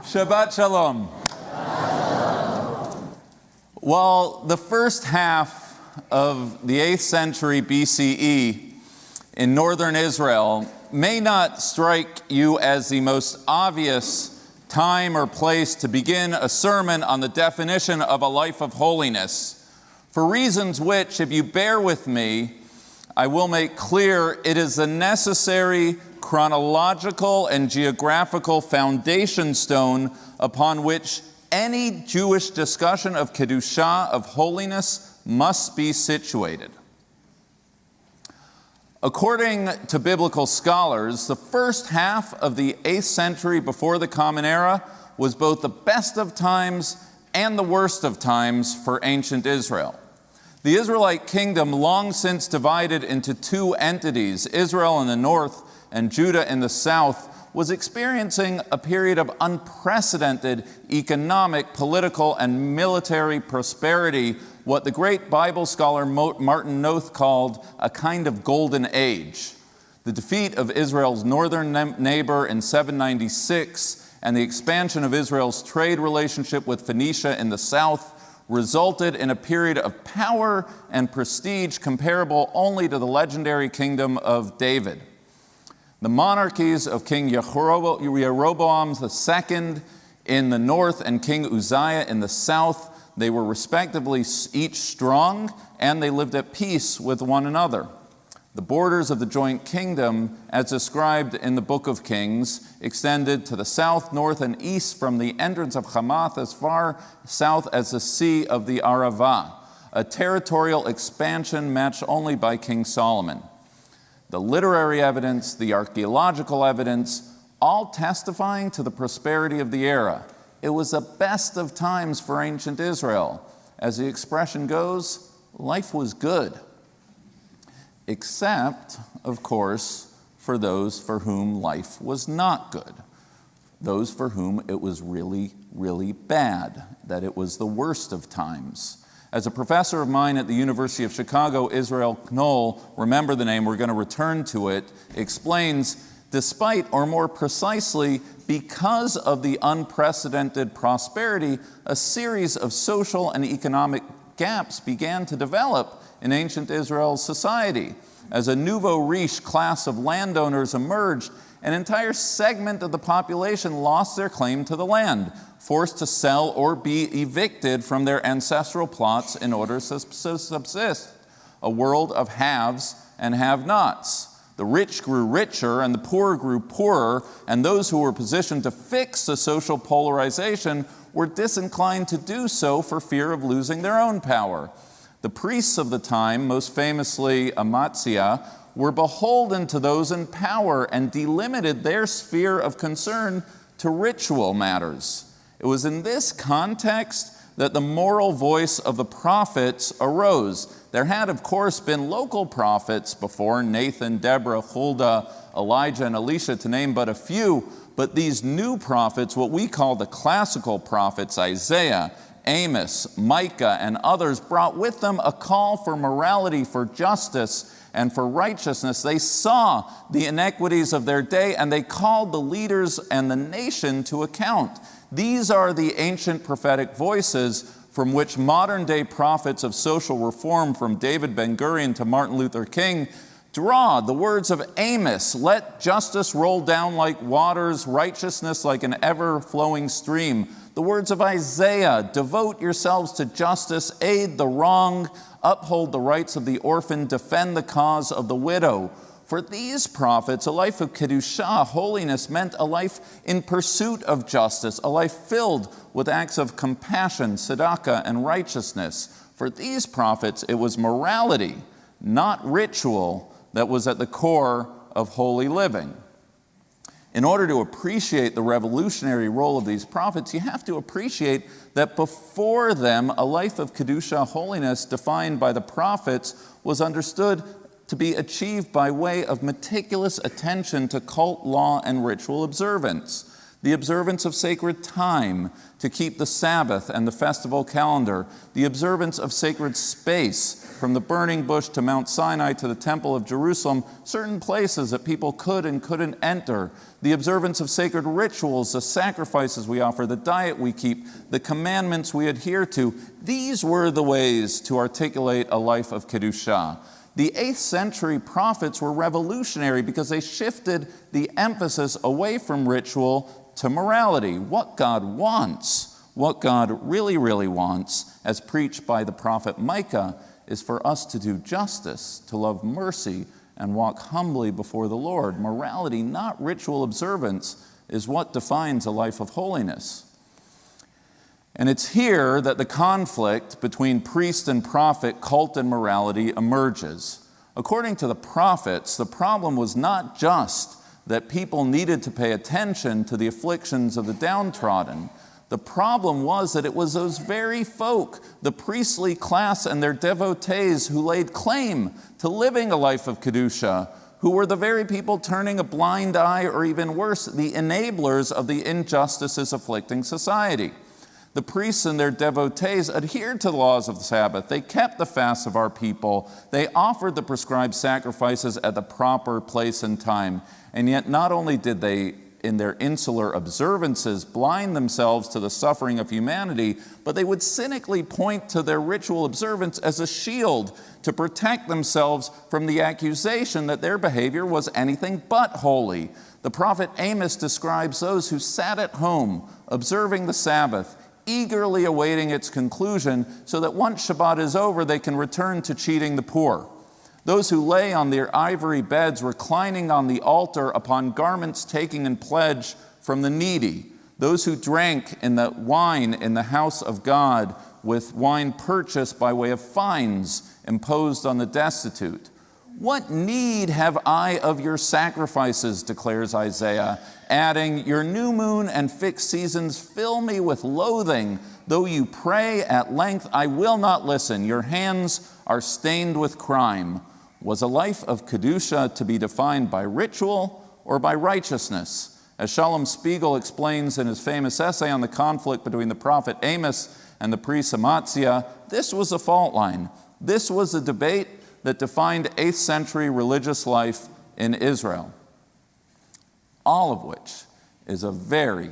Shabbat Shalom. While the first half of the 8th century BCE in northern Israel may not strike you as the most obvious time or place to begin a sermon on the definition of a life of holiness, for reasons which, if you bear with me, I will make clear it is a necessary chronological and geographical foundation stone upon which any Jewish discussion of Kedusha, of holiness, must be situated. According to biblical scholars, the first half of the 8th century before the Common Era was both the best of times and the worst of times for ancient Israel. The Israelite kingdom, long since divided into two entities, Israel in the north and Judah in the south, was experiencing a period of unprecedented economic, political, and military prosperity, what the great Bible scholar Martin Noth called a kind of golden age. The defeat of Israel's northern neighbor in 796 and the expansion of Israel's trade relationship with Phoenicia in the south resulted in a period of power and prestige comparable only to the legendary kingdom of David. The monarchies of King Jeroboam II in the north and King Uzziah in the south, they were respectively each strong, and they lived at peace with one another. The borders of the joint kingdom, as described in the Book of Kings, extended to the south, north, and east from the entrance of Hamath as far south as the Sea of the Arava, a territorial expansion matched only by King Solomon. The literary evidence, the archaeological evidence, all testifying to the prosperity of the era. It was the best of times for ancient Israel. As the expression goes, life was good. Except, of course, for those for whom life was not good. Those for whom it was really, really bad, that it was the worst of times. As a professor of mine at the University of Chicago, Israel Knoll, remember the name, we're going to return to it, explains, despite, or more precisely, because of the unprecedented prosperity, a series of social and economic gaps began to develop in ancient Israel's society. As a nouveau riche class of landowners emerged, an entire segment of the population lost their claim to the land, forced to sell or be evicted from their ancestral plots in order to subsist. A world of haves and have-nots. The rich grew richer and the poor grew poorer, and those who were positioned to fix the social polarization were disinclined to do so for fear of losing their own power. The priests of the time, most famously Amaziah, were beholden to those in power and delimited their sphere of concern to ritual matters. It was in this context that the moral voice of the prophets arose. There had, of course, been local prophets before, Nathan, Deborah, Huldah, Elijah, and Elisha, to name but a few, but these new prophets, what we call the classical prophets, Isaiah, Amos, Micah, and others, brought with them a call for morality, for justice, and for righteousness. They saw the inequities of their day, and they called the leaders and the nation to account. These are the ancient prophetic voices from which modern-day prophets of social reform, from David Ben-Gurion to Martin Luther King, draw. The words of Amos, "Let justice roll down like waters, righteousness like an ever-flowing stream." The words of Isaiah, "Devote yourselves to justice, aid the wrong, uphold the rights of the orphan, defend the cause of the widow." For these prophets, a life of Kedusha, holiness, meant a life in pursuit of justice, a life filled with acts of compassion, tzedakah, and righteousness. For these prophets, it was morality, not ritual, that was at the core of holy living. In order to appreciate the revolutionary role of these prophets, you have to appreciate that before them, a life of Kedusha, holiness, defined by the prophets, was understood to be achieved by way of meticulous attention to cult law and ritual observance. the observance of sacred time to keep the Sabbath and the festival calendar, the observance of sacred space from the burning bush to Mount Sinai to the Temple of Jerusalem, certain places that people could and couldn't enter, the observance of sacred rituals, the sacrifices we offer, the diet we keep, the commandments we adhere to. These were the ways to articulate a life of Kedusha. The 8th century prophets were revolutionary because they shifted the emphasis away from ritual to morality, what God wants, what God really, really wants, as preached by the prophet Micah, is for us to do justice, to love mercy, and walk humbly before the Lord. Morality, not ritual observance, is what defines a life of holiness. And it's here that the conflict between priest and prophet, cult and morality emerges. According to the prophets, the problem was not just that people needed to pay attention to the afflictions of the downtrodden. The problem was that it was those very folk, the priestly class and their devotees, who laid claim to living a life of Kedusha, who were the very people turning a blind eye, or even worse, the enablers of the injustices afflicting society. The priests and their devotees adhered to the laws of the Sabbath. They kept the fasts of our people. They offered the prescribed sacrifices at the proper place and time. And yet not only did they, in their insular observances, blind themselves to the suffering of humanity, but they would cynically point to their ritual observance as a shield to protect themselves from the accusation that their behavior was anything but holy. The prophet Amos describes those who sat at home, observing the Sabbath, eagerly awaiting its conclusion so that once Shabbat is over, they can return to cheating the poor. Those who lay on their ivory beds, reclining on the altar upon garments taken in pledge from the needy. Those who drank in the wine in the house of God with wine purchased by way of fines imposed on the destitute. What need have I of your sacrifices, declares Isaiah, adding, your new moon and fixed seasons fill me with loathing. Though you pray at length, I will not listen. Your hands are stained with crime. Was a life of Kedusha to be defined by ritual or by righteousness? As Shalom Spiegel explains in his famous essay on the conflict between the prophet Amos and the priest Amatzia, this was a fault line. This was a debate that defined 8th century religious life in Israel. All of which is a very,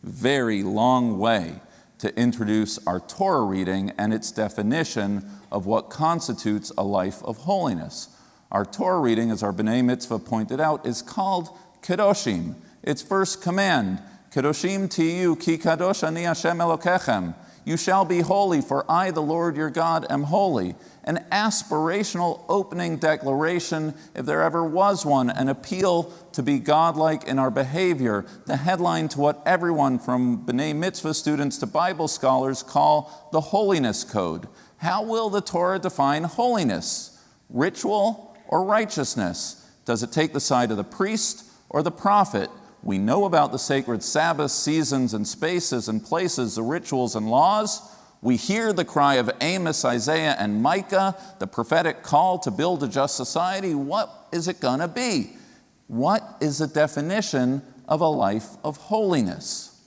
very long way to introduce our Torah reading and its definition of what constitutes a life of holiness. Our Torah reading, as our B'nai Mitzvah pointed out, is called Kedoshim. Its first command, Kedoshim tiyu ki kadosh ani Hashem Elokechem. You shall be holy, for I, the Lord your God, am holy. An aspirational opening declaration, if there ever was one, an appeal to be godlike in our behavior, the headline to what everyone from B'nai Mitzvah students to Bible scholars call the holiness code. How will the Torah define holiness? Ritual or righteousness? Does it take the side of the priest or the prophet? We know about the sacred Sabbath, seasons and spaces and places, the rituals and laws. We hear the cry of Amos, Isaiah, and Micah, the prophetic call to build a just society. What is it going to be? What is the definition of a life of holiness?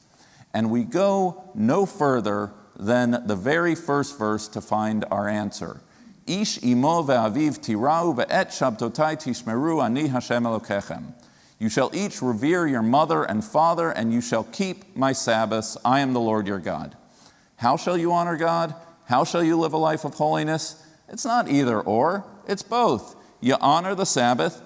And we go no further than the very first verse to find our answer. Ish imo ve'aviv tirau ve'et shabtotai tishmeru ani Hashem Elokechem. You shall each revere your mother and father, and you shall keep my Sabbaths. I am the Lord your God. How shall you honor God? How shall you live a life of holiness? It's not either or, it's both. You honor the Sabbath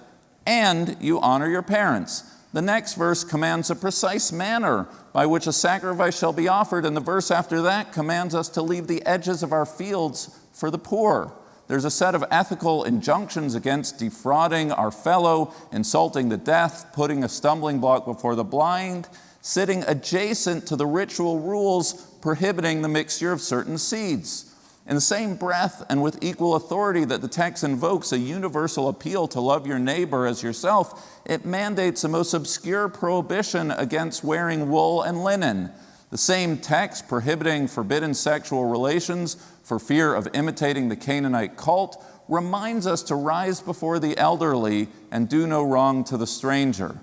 and you honor your parents. The next verse commands a precise manner by which a sacrifice shall be offered, and the verse after that commands us to leave the edges of our fields for the poor. There's a set of ethical injunctions against defrauding our fellow, insulting the deaf, putting a stumbling block before the blind, sitting adjacent to the ritual rules prohibiting the mixture of certain seeds. In the same breath and with equal authority that the text invokes a universal appeal to love your neighbor as yourself, it mandates the most obscure prohibition against wearing wool and linen. The same text prohibiting forbidden sexual relations for fear of imitating the Canaanite cult reminds us to rise before the elderly and do no wrong to the stranger.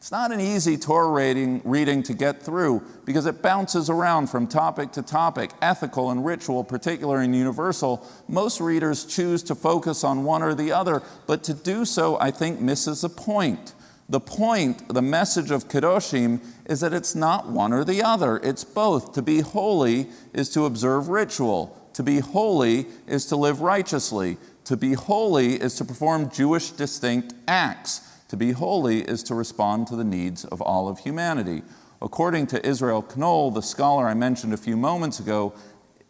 It's not an easy Torah reading to get through because it bounces around from topic to topic, ethical and ritual, particular and universal. Most readers choose to focus on one or the other, but to do so, I think, misses the point. The point, the message of Kedoshim, is that it's not one or the other. It's both. To be holy is to observe ritual. To be holy is to live righteously. To be holy is to perform Jewish distinct acts. To be holy is to respond to the needs of all of humanity. According to Israel Knoll, the scholar I mentioned a few moments ago,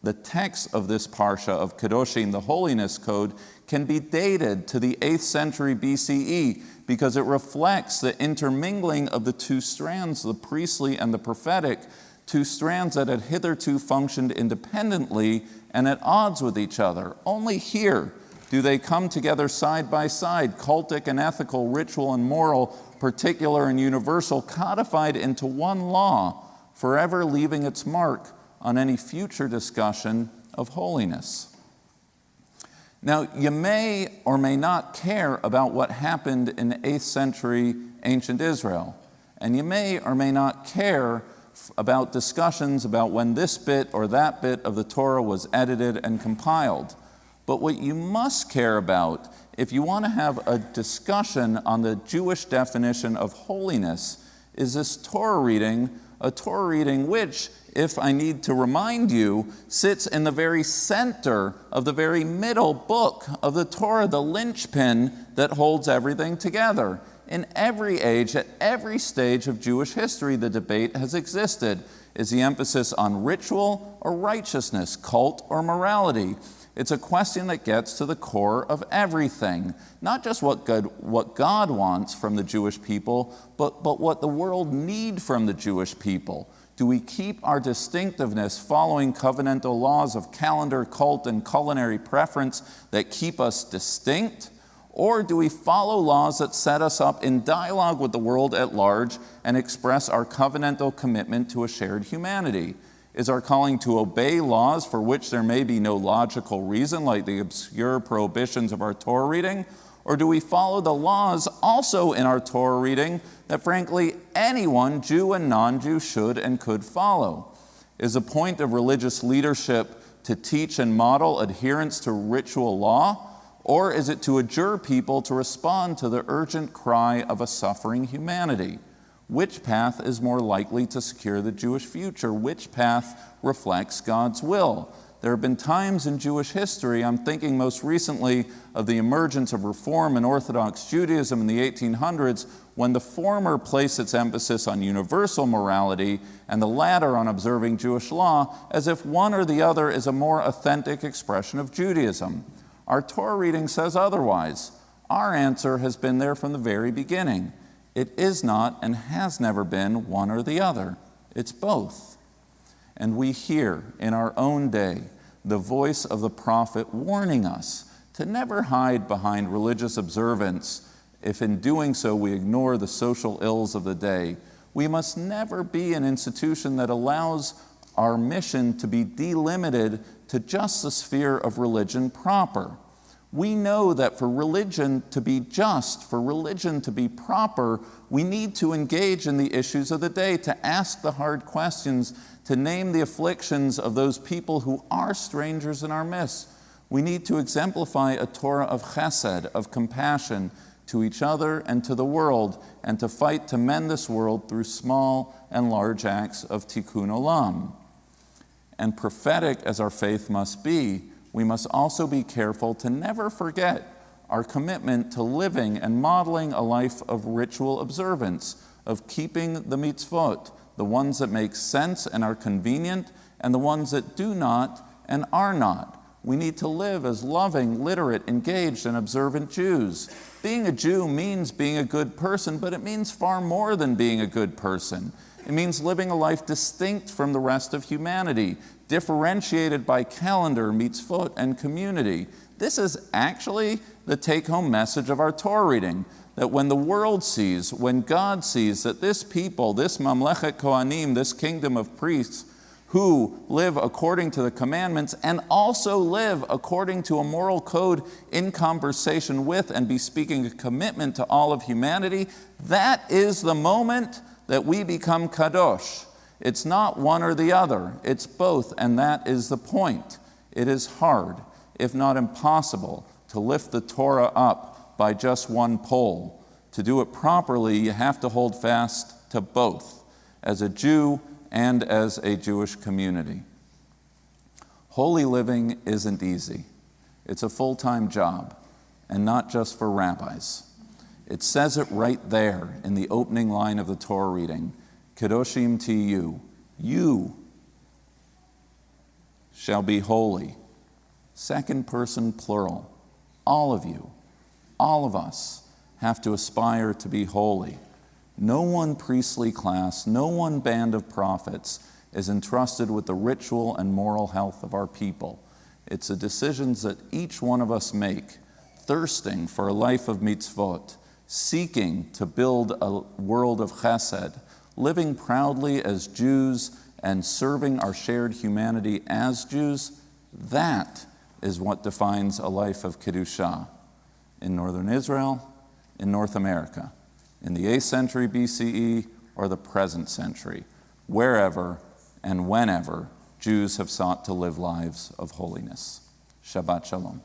the text of this parsha of Kedoshim, the holiness code, can be dated to the 8th century BCE because it reflects the intermingling of the two strands, the priestly and the prophetic, two strands that had hitherto functioned independently and at odds with each other. Only here do they come together side by side, cultic and ethical, ritual and moral, particular and universal, codified into one law, forever leaving its mark on any future discussion of holiness. Now, you may or may not care about what happened in 8th century ancient Israel, and you may or may not care about discussions about when this bit or that bit of the Torah was edited and compiled. But what you must care about, if you want to have a discussion on the Jewish definition of holiness, is this Torah reading, a Torah reading which, if I need to remind you, sits in the very center of the very middle book of the Torah, the linchpin that holds everything together. In every age, at every stage of Jewish history, the debate has existed. Is the emphasis on ritual or righteousness, cult or morality? It's a question that gets to the core of everything, not just what God wants from the Jewish people, but what the world needs from the Jewish people. Do we keep our distinctiveness following covenantal laws of calendar, cult, and culinary preference that keep us distinct? Or do we follow laws that set us up in dialogue with the world at large and express our covenantal commitment to a shared humanity? Is our calling to obey laws for which there may be no logical reason, like the obscure prohibitions of our Torah reading? Or do we follow the laws also in our Torah reading that, frankly, anyone, Jew and non-Jew, should and could follow? Is the point of religious leadership to teach and model adherence to ritual law? Or is it to adjure people to respond to the urgent cry of a suffering humanity? Which path is more likely to secure the Jewish future? Which path reflects God's will? There have been times in Jewish history, I'm thinking most recently of the emergence of Reform and Orthodox Judaism in the 1800s, when the former placed its emphasis on universal morality and the latter on observing Jewish law, as if one or the other is a more authentic expression of Judaism. Our Torah reading says otherwise. Our answer has been there from the very beginning. It is not and has never been one or the other. It's both. And we hear in our own day the voice of the prophet warning us to never hide behind religious observance if in doing so we ignore the social ills of the day. We must never be an institution that allows our mission to be delimited to just the sphere of religion proper. We know that for religion to be just, for religion to be proper, we need to engage in the issues of the day, to ask the hard questions, to name the afflictions of those people who are strangers in our midst. We need to exemplify a Torah of chesed, of compassion to each other and to the world, and to fight to mend this world through small and large acts of tikkun olam. And prophetic as our faith must be, we must also be careful to never forget our commitment to living and modeling a life of ritual observance, of keeping the mitzvot, the ones that make sense and are convenient, and the ones that do not and are not. We need to live as loving, literate, engaged, and observant Jews. Being a Jew means being a good person, but it means far more than being a good person. It means living a life distinct from the rest of humanity, differentiated by calendar, mitzvot, and community. This is actually the take-home message of our Torah reading, that when the world sees, when God sees that this people, this mamlechet kohanim, this kingdom of priests, who live according to the commandments and also live according to a moral code in conversation with and be speaking a commitment to all of humanity, that is the moment that we become kadosh. It's not one or the other, it's both, and that is the point. It is hard, if not impossible, to lift the Torah up by just one pole. To do it properly, you have to hold fast to both, as a Jew and as a Jewish community. Holy living isn't easy. It's a full-time job, and not just for rabbis. It says it right there in the opening line of the Torah reading, Kedoshim tiyu, you shall be holy. Second person plural. All of you, all of us have to aspire to be holy. No one priestly class, no one band of prophets is entrusted with the ritual and moral health of our people. It's the decisions that each one of us make, thirsting for a life of mitzvot, seeking to build a world of chesed, living proudly as Jews and serving our shared humanity as Jews. That is what defines a life of Kedusha in northern Israel, in North America, in the 8th century BCE or the present century, wherever and whenever Jews have sought to live lives of holiness. Shabbat Shalom.